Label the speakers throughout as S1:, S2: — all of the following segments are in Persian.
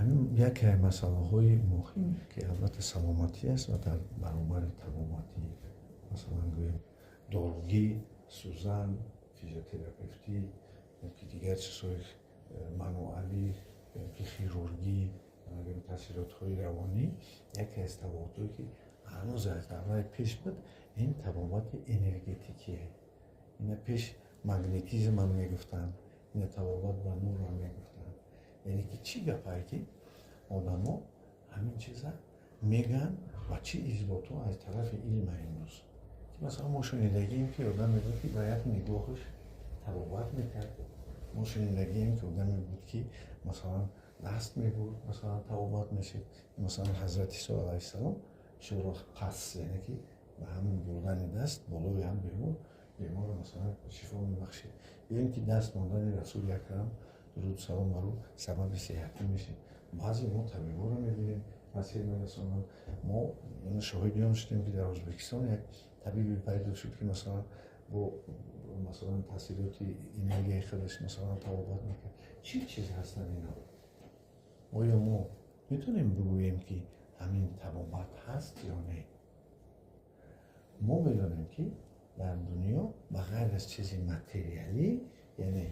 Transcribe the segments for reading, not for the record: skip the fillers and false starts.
S1: همین یکی از مسائل مهم که البته سلامتی است و در برابر تباباتی مثلا گویم داروگی، سوزن، فیزیوتراپیستی که دیگر چیزهای منوعلی که خیروردی تاثیرات های روانی یکی از تباباتی که هنوز از دوران پیش بود این تبابات انرژتیکیه. این پیش مگنتیزم هم میگفتن، این تبابات و نور هم میگفتن. یعنی که چی گپایی که آدم ها همین چیزا میگن و چی اثبات ها از طرف علم امروز که مثلا ما شنیدگیم که آدم میگه که باید نگاهش تبابات میکرد، ما شنیدگیم که آدم بود که مثلا دست میبود مثلا تبابات میشد، مثلا حضرت عیسی علیه السلام شروع قص یعنی که به همین بردن دست بالای هم بیمار بیمار مثلا شفا میبخشید، یا اینکه دست ماندن رسول اکرم درود سلام بر او سبب صحتی میشه. بعضی ما طبیبا رو میبینیم مسیر میرسونن. ما این شاهدی هم شدیم که در ازبکستان یک طبیبی پیدا شد که مثلا با مثلا تاثیرات انرژی خودش مثلا تبابات میکرد. چی چیز هستن اینا؟ آیا ما میتونیم بگوییم که همین تبابات هست یا نه؟ ما میدونیم که در دنیا بغیر از چیزی متریالی، یعنی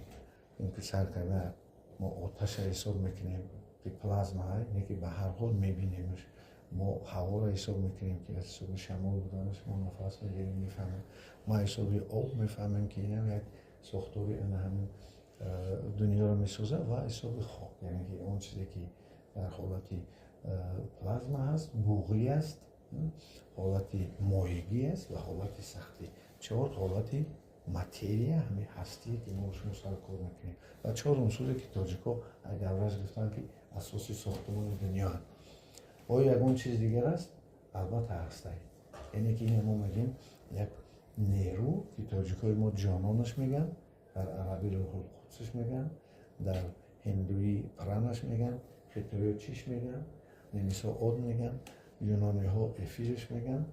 S1: اینکه سرکرده ما آتش را حساب میکنیم که پلازما اینه که به هر حال میبینیمش، ما هوا را حساب میکنیم که از حساب شمال بودنش ما نفس میگیریم میفهمیم، ما حساب آب میفهمیم که این یک ساختاری این همین دنیا رو میسازه و حساب خاک، یعنی که اون چیزی که در حالتی پلازما هست بوغی است، حالتی مایگی است و حالتی سختی. 4 حالتی ماتریا همین هستی که ما روشون سر کار میکنیم و 4 عنصری که تاجیکا دورش گفتن که اساسی ساختمان دنیا هست. آیا یکون چیز دیگر است؟ البته هسته. یعنی که این ما میگیم یک نیرو که تاجیکای ما جانانش میگن، در عربی روح القدسش میگن، در هندوی پرانش میگن، خیتوی چیش میگن، نمیسا آد میگن، یونانی ها افیرش میگن،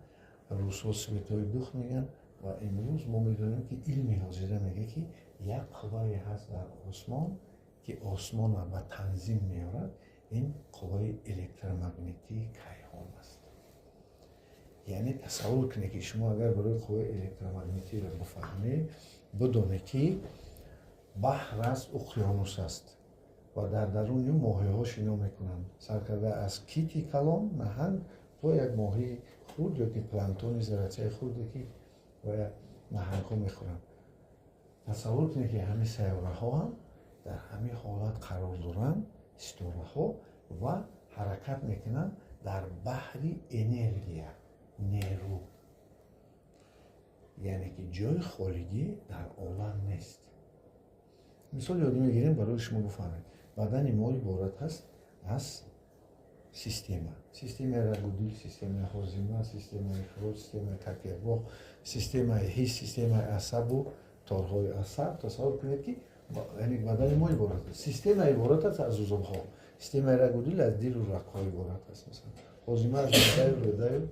S1: روس ها سویتای دوخ میگن و امروز ما میدونیم که علمی حاضره میگه که یک قوای هست در آسمان که آسمان را به تنظیم میارد، این قوای الکترومگنیتی کیهان است. یعنی تصور کنید که شما اگر برای قوای الکترومگنیتی را بفهمید بدونید که بحر است، اقیانوس است و در درون ماهی ها شنا میکنند، سرکرده از کیتی کلان نهنگ تا یک ماهی خود یا که پلانکتون زرعه خودی که و نهنگ ها میخورند. تصور کنید که همین سیاره ها هم در همین حالت قرار دارند، ستاره ها و حرکت میکنند در بحری انرژی نیرو، یعنی که جای خالی در عالم نیست. مثال یاد میگیریم برای شما بفهمید. بدن ما عبارت هست از سیستم رگودی، سیستم هاضمه، سیستم اخراج، سیستم تکیه‌باف، سیستم حس، سیستم عصب و تارهای عصب. تصور کنید که یعنی بدن ما عبارت است. سیستم عبارت است از عضوها. سیستم رگودی از دل و رگ‌ها عبارت است. مثلا هاضمه از معده و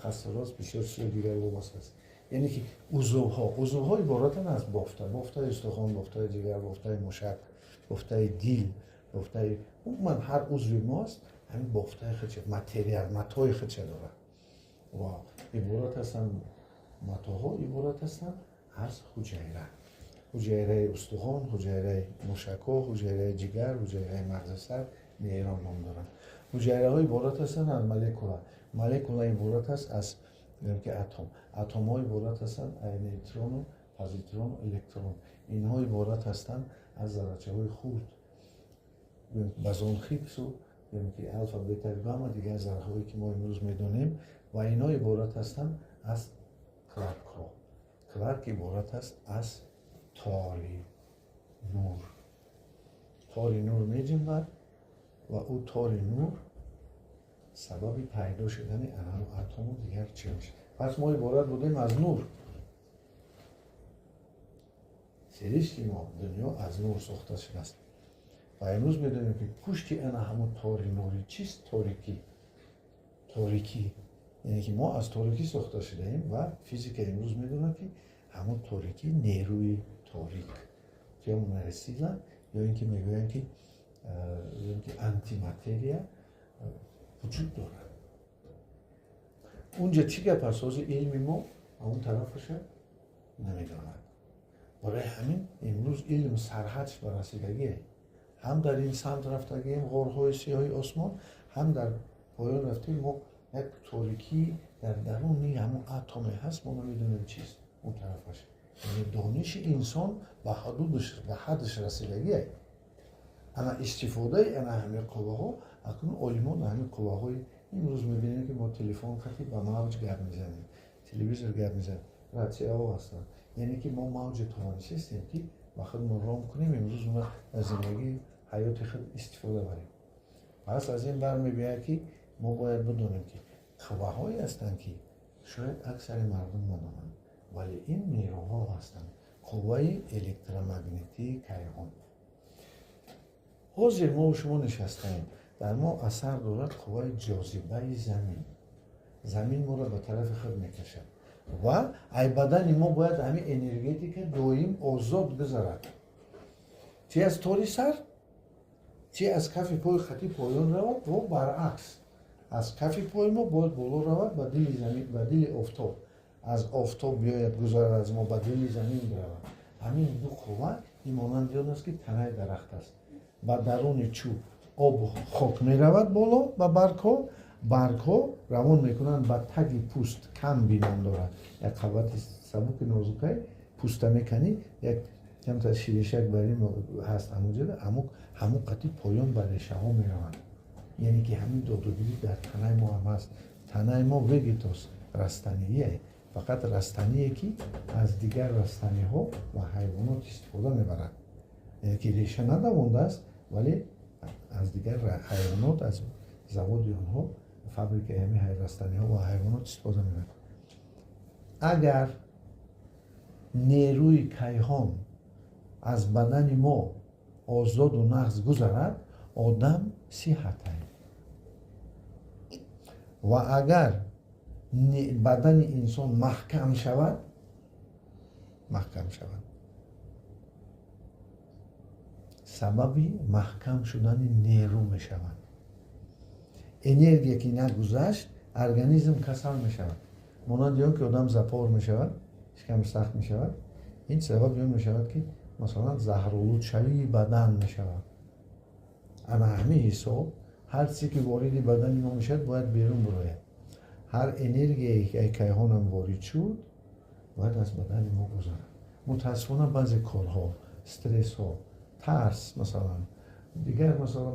S1: عصب بسیار چیز دیگر وابسته است. یعنی که عضوها عبارتند از بافته استخوان، بافته جگر، بافته مشک، بافته دل، بافته من هر عضوی ماست همین بافته خودش متریال متای خودش داره و عبارت هستند متاها عبارت هستند از حجره استخوان، حجره مشک‌ها، حجره جگر، حجره مغز سر نیرون نام دارند. حجره ها عبارت هستند از مولکولا عبارت است از که اتم ها عبارت هستند از نیوترون و پوزیترون و الکترون. اینها عبارت هستند از ذره‌چه های خرد بزون خیپس و یعنی که الفا بتا گاما دیگه ذره هایی که ما امروز میدونیم و اینها عبارت هستند از کلارک عبارت است از تاری نور میجیم و او تاری نور سبب پیدا شدن اتم و دیگر چی میشه. پس ما عبارت بودیم از نور. سرشتی ما دنیا از نور ساخته شده است و امروز میدونیم که پشت این همون تاری نوری چیست؟ تاریکی یعنی که ما از تاریکی ساخته شده ایم و فیزیک امروز میدونه که همون تاریکی نیروی تاریک که اون رسیدن یا اینکه میگوین که دیدیم که آنتی ماتریا وجود داره. اونجا چی گپ است؟ علم ما اون طرفش نمیداند. برای همین امروز علم سرحدش به رسیدگیه. هم در این سمت رفتگیم غارهای سیاه آسمان، هم در پایان رفتیم ما یک تاریکی در درونی همون اتمی هست، ما نمیدونیم چیست اون طرفش. یعنی دانش انسان به حدودش به حدش رسیدگیه. اما استفاده انا همه قوه ها اکنون علمان همه قوه های امروز میبینیم که ما تلفن خطی با موج گپ میزنیم، تلویزیون گپ میزنیم، رادیو ها هستن. یعنی که ما موج توانش هستیم که وقتی ما رام کنیم امروز ما از زندگی حیات خود استفاده بریم. پس از این برمی‌آید که ما باید بدونیم که قوه هایی هستند که شاید اکثر مردم ندانند، ولی این نیروها هستند. قوه الکترومغناطیسی کیهان. حاضر ما و شما نشستیم، در ما اثر دارد قوه جاذبه زمین. زمین ما را به طرف خود میکشد و ای بدن ما باید همین انرژی که دائم آزاد گذارد، چه از طوری سر چه از کف پای خطی پایان رود و برعکس. از کف پای ما باید بالا رود به دل زمین، به دل آفتاب، از آفتاب بیاید گذارد از ما به دل زمین برود. همین دو قوه این مانند است که تنه درخت است. با درون چوب آب و خاک می رود بالا و برگ ها روان میکنند با تگ پوست کم بینام دارد. یک قوت سبک نازکه پوسته میکنی یک کم تا شیرشک بریم هست همونجا همون قطعی پایان بر ریشه ها می روند. یعنی که همین دادگیری در تنه ما هم هست. تنه ما وگیتاس رستنیه، فقط رستنیه که از دیگر رستنی ها و حیوانات استفاده میبرند. یعنی که ریشه ندامونده است ولی از دیگر حیوانات از زواد آنها فابریک همین رستنی ها و حیوانات استفاده میبرند. اگر نیروی کیهان از بدن ما آزاد و نغز گذرد آدم صحت است. و اگر بدن انسان محکم شود سببی محکم شدن نیرو می شود. انرژی که نگذشت ارگانیسم کسل می شود. مانند آن که آدم زپار می شود، شکم سخت می شود. این سبب می شود که مثلا زهرآلود شوی بدن می شود. اما همین حساب هر چیزی که وارد بدن ما میشد باید بیرون براید. هر انرژی که کیهان هم وارد شد باید از بدن ما گذرد. متاسفانه بعضی کارها، استرس ها، ترس مثلا دیگر مثلا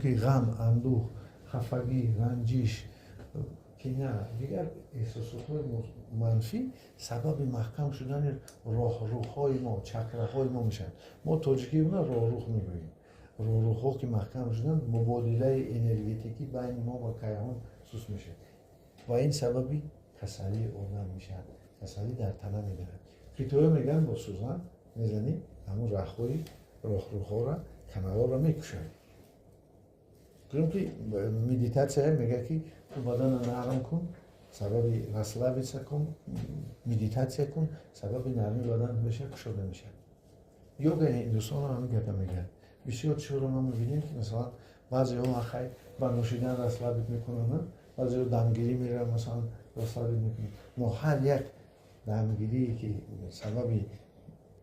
S1: که غم، اندوه، خفگی، رنجش، کینه، دیگر احساسات منفی سبب محکم شدن روح‌های ما، چاکراهای ما میشن. ما تاجیکی اونا روح میگوییم. روح‌ها که محکم شدن مبادله انرژتیکی بین ما و کیهان سوس میشه و این سببی کسلی آدم میشه. کسلی در تنه میگیرد. کتابی میگن با سوزن میزنی همون رخ‌های روح‌ها را کنار را میکشن. که مدیتاسیون میگه که تو بدن نرم کن، سبب رسلابیسه کن، مدیتاسیون کن، سبب نرمی بدن بشه، کشوده میشه. یوگا هندوستان هم میگه. بسیار چیزا ما میبینیم که مثلا بعضی ها خیلی با نوشیدن رسلابیت میکنن، بعضی ها دمگیری میرن مثلا رسلابیت میکنن. ما هر یک دمگیری که سببی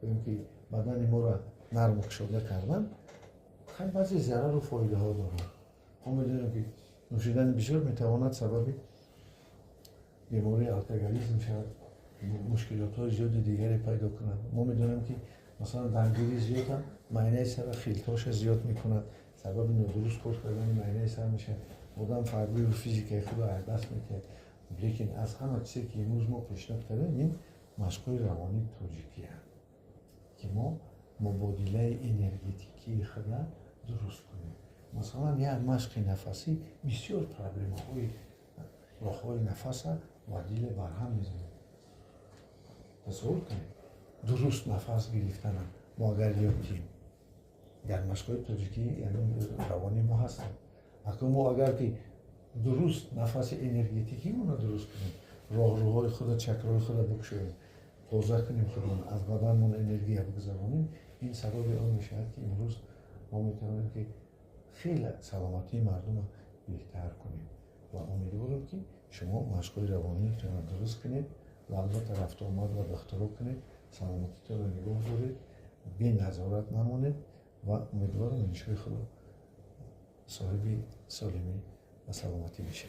S1: که بدن ما را نرم کشوده کردن، خیلی بعضی ضرر و فایده ها دارن. ما میدونیم که نوشیدن بسیار میتواند سبب بیماری الکلیسم شود، مشکلات های زیاد دیگری پیدا کند. ما میدونیم که مثلا دمگیری زیاد هم معاینه سر خیلتاش زیاد میکند، سبب نادرست کار کردن معاینه سر میشه. آدم فردی و فیزیکی خود را از دست میده. لیکن از همه چیزی که امروز ما پیشنهاد کردیم این مشق‌های روانی تاجیکی هست که ما مبادله انرژتیکی خود درست کنیم. مثلا یک مشق نفسی بسیار پرابلم های راه‌های نفس و دل برهم میزنه. تصور کنید درست نفس گرفتن ما اگر یادیم در مشق‌های تاجیکی یعنی روانی ما هستیم. ما اگر که درست نفس انرژتیکی ما درست کنیم، راهروهای خود چکرهای خود بکشیم، تازه کنیم خودمون، از بدنمون انرژی بگذرونیم، این سبب آن میشه که امروز ما میتونیم که خیلی سلامتی مردم رو بهتر کنیم و امیدوارم که شما مشغول روانی درست کنید و البته رفت آمد و دخترها کنید، سلامتیتون رو نگاه دارید، بی نظارت نمانید و امیدوارم انشای خدا صاحب سالمی و سلامتی میشه.